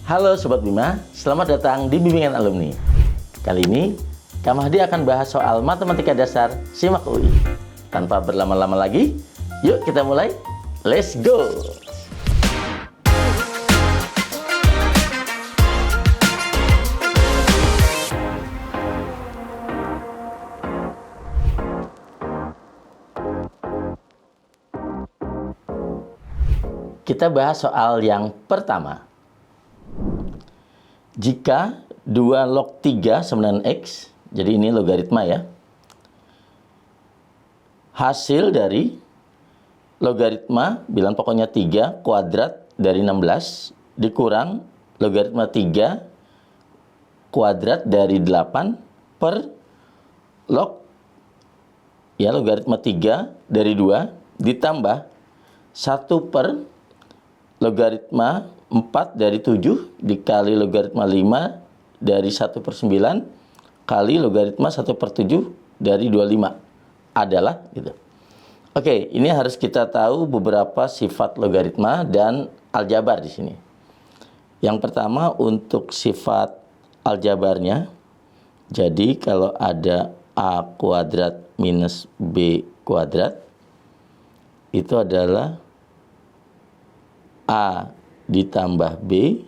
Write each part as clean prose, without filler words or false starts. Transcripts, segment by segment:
Halo Sobat Bima, selamat datang di Bimbingan Alumni. Kali ini, Kak Mahdi akan bahas soal matematika dasar SIMAK UI. Tanpa berlama-lama lagi, yuk kita mulai. Let's go! Kita bahas soal yang pertama. Jika 2 log 3 sama dengan X, jadi ini logaritma ya. Hasil dari logaritma, bilang pokoknya 3 kuadrat dari 16, dikurang logaritma 3 kuadrat dari 8 per log, ya logaritma 3 dari 2, ditambah 1 per logaritma 4 dari 7 dikali logaritma 5 dari 1 per 9 kali logaritma 1 per 7 dari 25 adalah gitu. Oke, ini harus kita tahu beberapa sifat logaritma dan aljabar di sini. Yang pertama untuk sifat aljabarnya. Jadi kalau ada A kuadrat minus B kuadrat itu adalah A ditambah B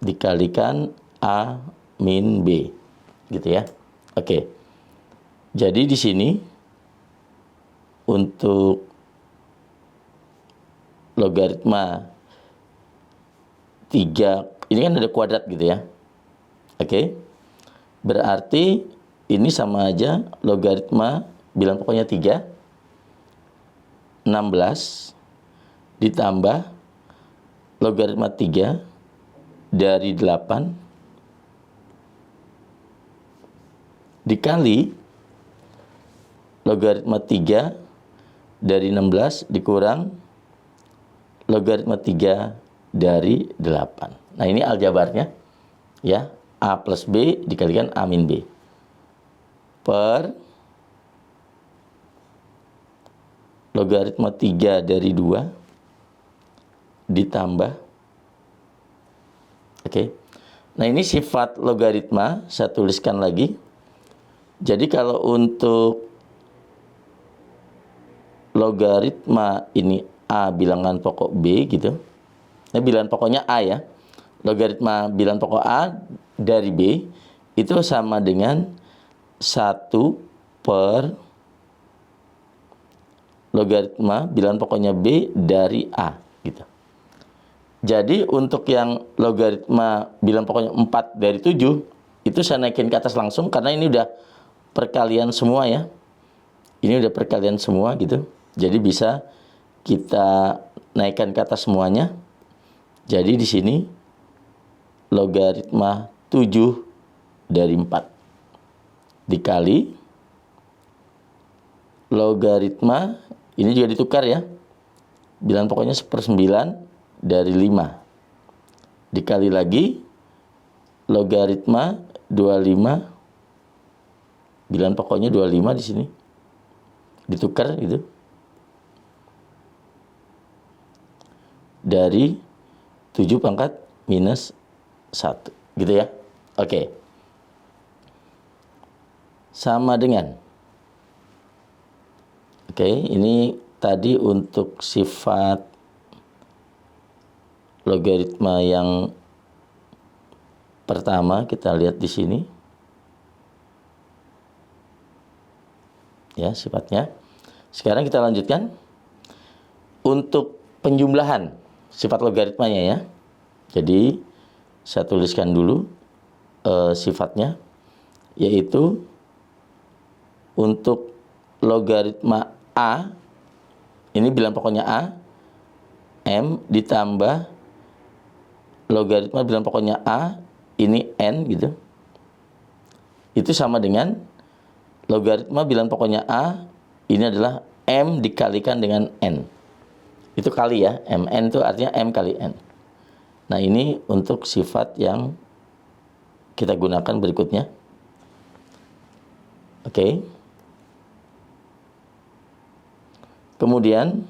dikalikan A min B. Gitu ya. Oke. Jadi di sini untuk logaritma 3, ini kan ada kuadrat gitu ya. Oke. Berarti ini sama aja logaritma, bilang pokoknya 3, 16 ditambah logaritma 3 dari 8 dikali logaritma 3 dari 16 dikurang logaritma 3 dari 8. Nah, ini aljabarnya ya. A plus B dikalikan A min B per logaritma 3 dari 2 ditambah. Oke. Nah, ini sifat logaritma, saya tuliskan lagi. Jadi kalau untuk logaritma ini A bilangan pokok B gitu. Nah, bilangan pokoknya A ya. Logaritma bilangan pokok A dari B itu sama dengan 1 per logaritma bilangan pokoknya B dari A gitu. Jadi untuk yang logaritma bilangan pokoknya 4 dari 7 itu saya naikin ke atas langsung karena ini udah perkalian semua ya. Ini udah perkalian semua gitu. Jadi bisa kita naikkan ke atas semuanya. Jadi di sini logaritma 7 dari 4 dikali logaritma, ini juga ditukar ya. Bilangan pokoknya 1/9 dari 5 dikali lagi logaritma 25, bilangan pokoknya 25 di sini ditukar gitu dari 7 pangkat minus 1 gitu ya. Oke. Sama dengan, oke, ini tadi untuk sifat logaritma yang pertama, kita lihat di sini. Ya, sifatnya. Sekarang kita lanjutkan. Untuk penjumlahan sifat logaritmanya ya. Jadi, saya tuliskan dulu sifatnya. Yaitu untuk logaritma A, ini bilang pokoknya A, M ditambah logaritma bilang pokoknya A, ini N gitu. Itu sama dengan logaritma bilang pokoknya A, ini adalah M dikalikan dengan N. Itu kali ya, MN itu artinya M kali N. Nah, ini untuk sifat yang kita gunakan berikutnya. Oke. Kemudian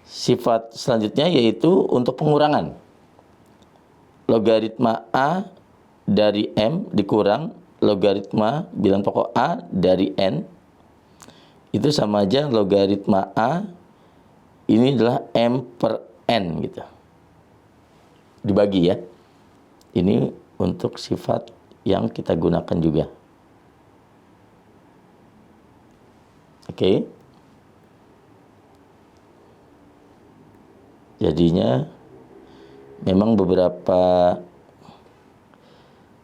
sifat selanjutnya yaitu untuk pengurangan. logaritma A dari M dikurang logaritma bilangan pokok A dari N, itu sama aja logaritma A ini adalah M per N gitu. Dibagi ya. Ini untuk sifat yang kita gunakan juga. Oke. Jadinya memang beberapa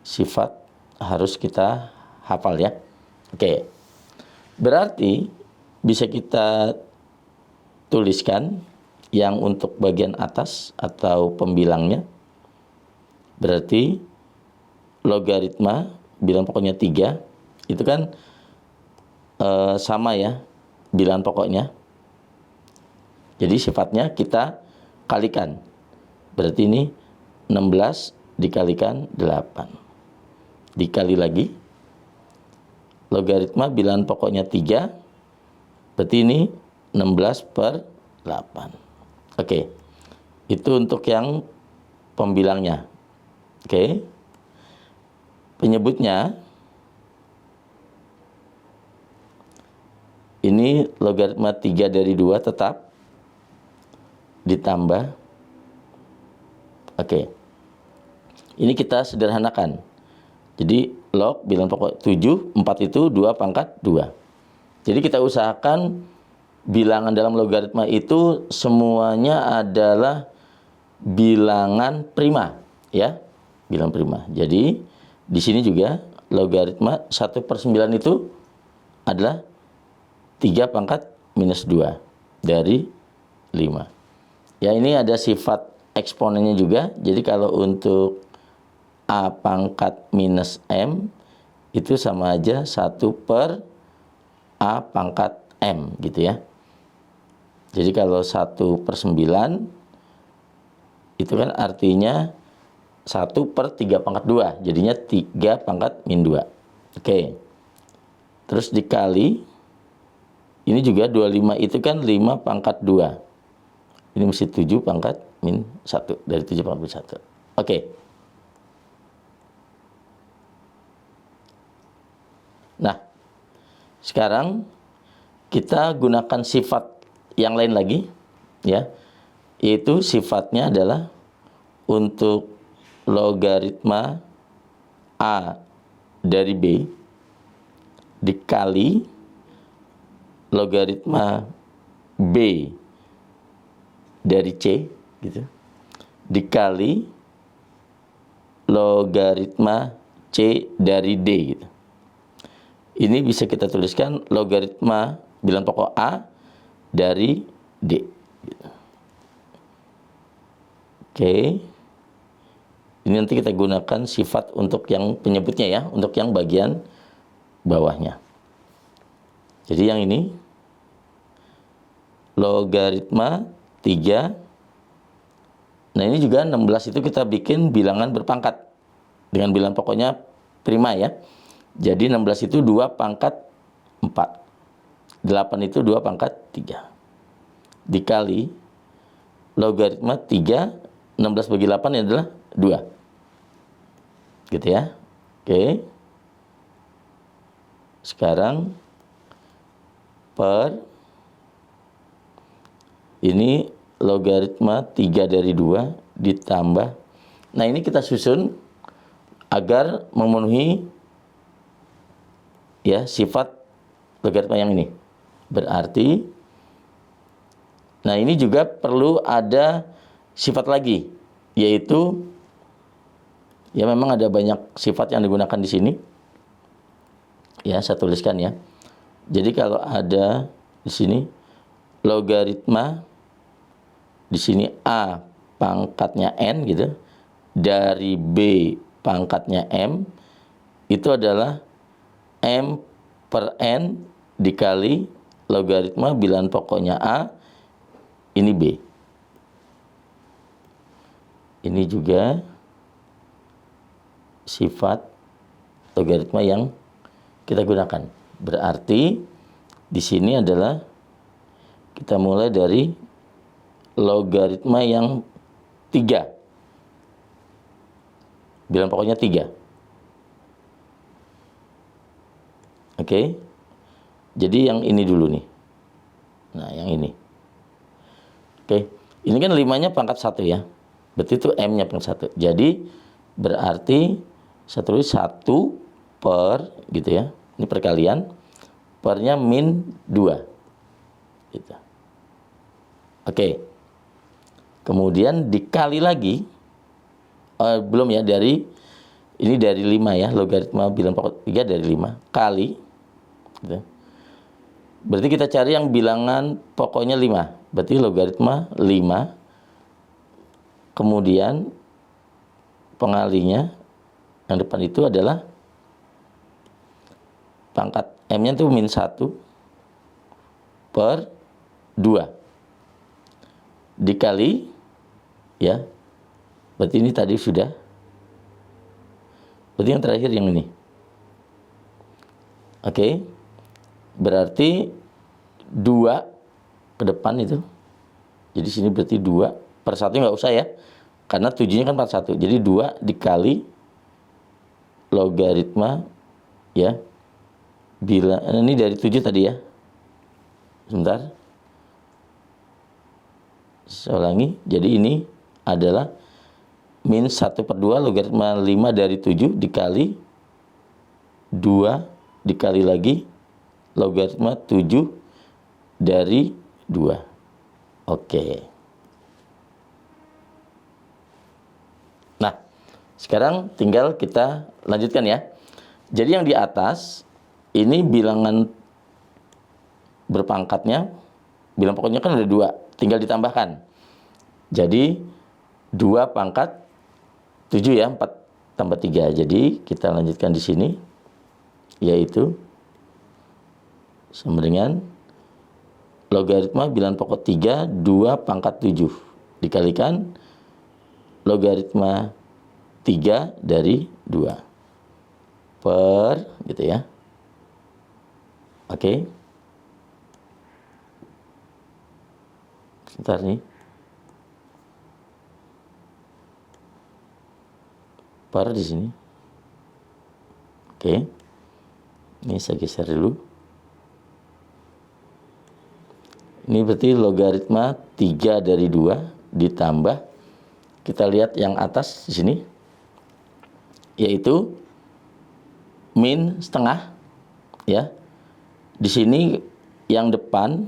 sifat harus kita hafal ya. Oke. Berarti bisa kita tuliskan yang untuk bagian atas atau pembilangnya. Berarti logaritma bilangan pokoknya 3 itu kan sama ya bilangan pokoknya. Jadi sifatnya kita kalikan. Berarti ini 16 dikalikan 8. Dikali lagi. Logaritma bilangan pokoknya 3. Berarti ini 16 per 8. Oke. Itu untuk yang pembilangnya. Oke. Penyebutnya ini logaritma 3 dari 2 tetap ditambah. Oke. Ini kita sederhanakan. Jadi log bilangan pokok 7, 4 itu 2 pangkat 2. Jadi kita usahakan bilangan dalam logaritma itu semuanya adalah bilangan prima ya. Bilangan prima. Jadi di sini juga logaritma 1/9 itu adalah 3 pangkat minus 2 dari 5. Ya, ini ada sifat eksponennya juga. Jadi kalau untuk A pangkat minus M itu sama aja 1 per A pangkat M gitu ya. Jadi kalau 1/9 itu kan artinya 1 per 3 pangkat 2. Jadinya 3 pangkat min 2. Oke. Terus dikali. Ini juga 25 itu kan 5 pangkat 2. Ini mesti 7 pangkat min 1. Dari 7 pangkat min 1. Oke. Nah, sekarang kita gunakan sifat yang lain lagi. Ya, yaitu sifatnya adalah untuk logaritma A dari B dikali logaritma B dari C gitu dikali logaritma C dari D gitu. Ini bisa kita tuliskan logaritma bilangan pokok A dari D gitu. Oke. Ini nanti kita gunakan sifat untuk yang penyebutnya ya, untuk yang bagian bawahnya. Jadi yang ini logaritma 3. Nah, ini juga 16 itu kita bikin bilangan berpangkat dengan bilangan pokoknya prima ya. Jadi 16 itu 2 pangkat 4. 8 itu 2 pangkat 3. Dikali logaritma 3, 16 bagi 8 adalah 2. Gitu ya. Oke. Sekarang per ini logaritma 3 dari 2 ditambah. Nah, ini kita susun agar memenuhi ya sifat logaritma yang ini. Berarti nah, ini juga perlu ada sifat lagi, yaitu ya memang ada banyak sifat yang digunakan di sini. Ya, saya tuliskan ya. Jadi kalau ada di sini logaritma di sini A pangkatnya N gitu dari B pangkatnya M itu adalah M per N dikali logaritma bilangan pokoknya A ini B. Ini juga sifat logaritma yang kita gunakan. Berarti di sini adalah kita mulai dari logaritma yang 3. bilang pokoknya 3. Oke. Jadi yang ini dulu nih. Nah, yang ini. Oke. Ini kan 5-nya pangkat 1 ya. Berarti itu M-nya pangkat 1. Jadi berarti saya tulis 1 per gitu ya. Ini perkalian. Pernya min 2. Gitu. Oke. Kemudian dikali lagi. Belum ya, ini dari 5 ya. Logaritma bilang pokok 3 dari 5. Kali. Gitu. Berarti kita cari yang bilangan pokoknya 5. Berarti logaritma 5. Kemudian pengalinya yang depan itu adalah pangkat M-nya itu min 1 per 2 dikali ya. Berarti ini tadi sudah. Berarti yang terakhir yang ini. Oke. Berarti 2 ke depan itu. Jadi sini berarti 2 per 1 nggak usah ya. Karena 7-nya kan 41. Jadi 2 dikali logaritma ya. Bila ini dari 7 tadi ya. Sebentar. Saya ulangi. Jadi ini adalah min 1 per 2 logaritma 5 dari 7 dikali 2 dikali lagi logaritma 7 dari 2. Oke. Nah, sekarang tinggal kita lanjutkan ya. Jadi yang di atas ini bilangan berpangkatnya, bilang pokoknya kan ada 2, tinggal ditambahkan. Jadi 2 pangkat 7 ya, 4 tambah 3. Jadi kita lanjutkan di sini, yaitu sama dengan logaritma bilangan pokok 3, 2 pangkat 7 dikalikan logaritma 3 dari 2 per gitu ya. Oke. Sebentar nih. Per di sini. Oke. Ini saya geser dulu. Ini berarti logaritma 3 dari 2 ditambah, kita lihat yang atas di sini, yaitu min setengah ya. Di sini yang depan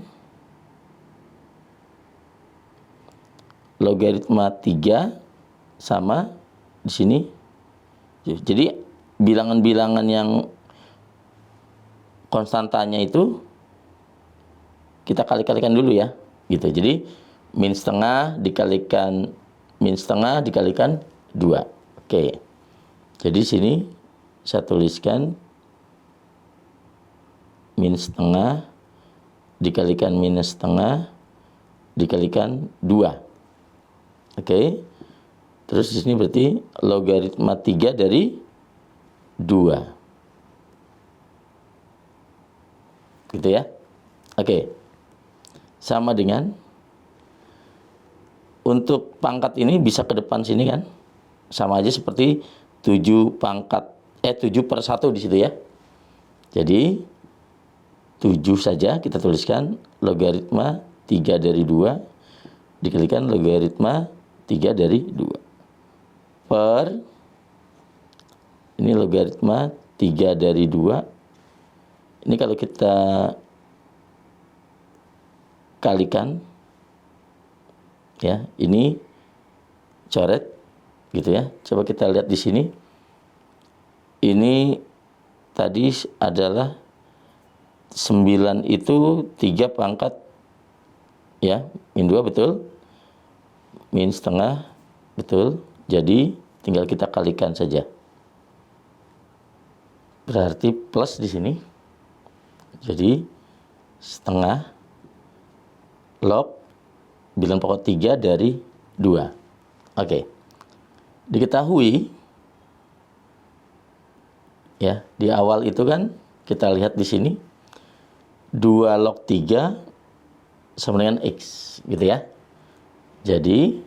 logaritma 3 sama di sini. Jadi bilangan-bilangan yang konstantanya itu kita kali-kalikan dulu ya. Gitu. Jadi min setengah dikalikan 2. Oke. Jadi sini saya tuliskan min setengah dikalikan minus setengah dikalikan 2. Oke. Terus di sini berarti logaritma 3 dari 2. Gitu ya. Oke. Sama dengan untuk pangkat ini bisa ke depan sini kan. Sama aja seperti 7 per 1 di situ ya. Jadi 7 saja kita tuliskan logaritma 3 dari 2 dikalikan logaritma 3 dari 2 per ini logaritma 3 dari 2. Ini kalau kita kalikan ya, ini coret gitu ya. Coba kita lihat di sini. Ini tadi adalah 9 itu 3 pangkat ya, min 2 betul. Min setengah betul. Jadi tinggal kita kalikan saja. Berarti plus di sini. Jadi setengah log bilangan pokok 3 dari 2. Oke. Diketahui ya, di awal itu kan kita lihat di sini 2 log 3 sama dengan X, gitu ya. Jadi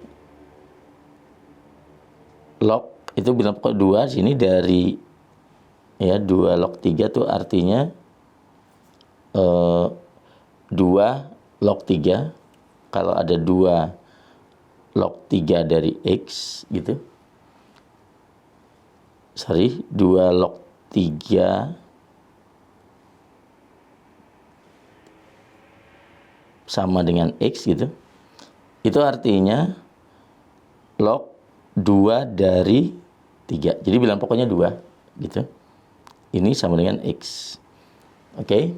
log itu bilang pokok 2 sini dari ya 2 log 3 tuh artinya 2 log 3. Kalau ada 2 log 3 dari X gitu. Sorry, 2 log 3 sama dengan X gitu. Itu artinya log 2 dari 3. Jadi bilang pokoknya 2 gitu. Ini sama dengan X. Oke.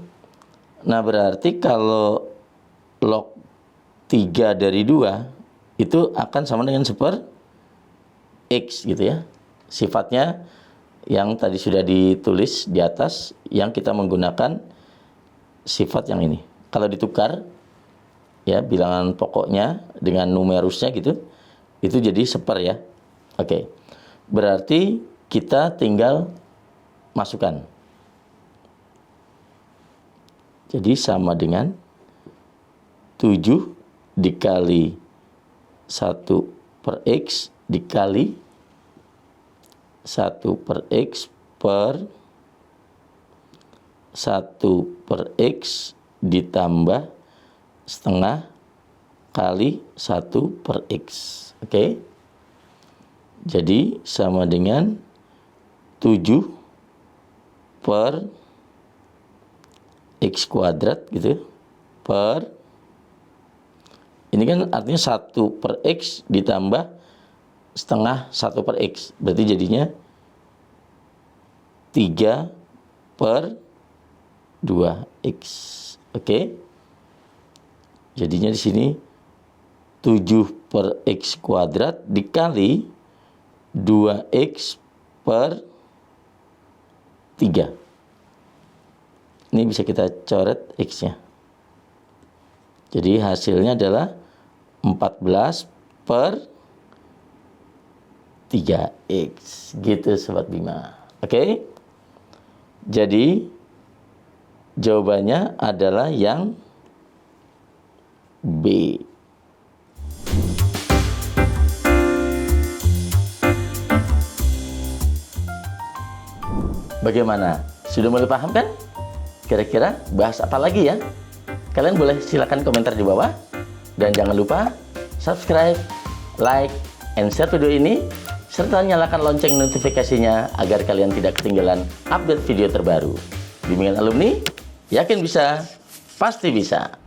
Nah, berarti kalau log 3 dari 2 itu akan sama dengan X gitu ya. Sifatnya yang tadi sudah ditulis di atas, yang kita menggunakan sifat yang ini. Kalau ditukar ya bilangan pokoknya dengan numerusnya gitu, itu jadi ya. Oke. Berarti kita tinggal masukkan. Jadi sama dengan 7 dikali 1/X dikali 1/X per 1/X ditambah setengah kali 1/X. Oke. Jadi sama dengan 7 per X kuadrat gitu per, ini kan artinya 1/X ditambah setengah 1/X, berarti jadinya 3/2X. Oke. Jadinya di sini 7/X kuadrat dikali 2X per 3. Ini bisa kita coret X-nya. Jadi hasilnya adalah 14/3X. Gitu Sobat Bima. Oke. Jadi jawabannya adalah yang B. Bagaimana? Sudah mulai paham kan? Kira-kira bahas apa lagi ya? Kalian boleh silakan komentar di bawah. Dan jangan lupa subscribe, like, and share video ini. Serta nyalakan lonceng notifikasinya agar kalian tidak ketinggalan update video terbaru. Bimbingan alumni, yakin bisa, pasti bisa.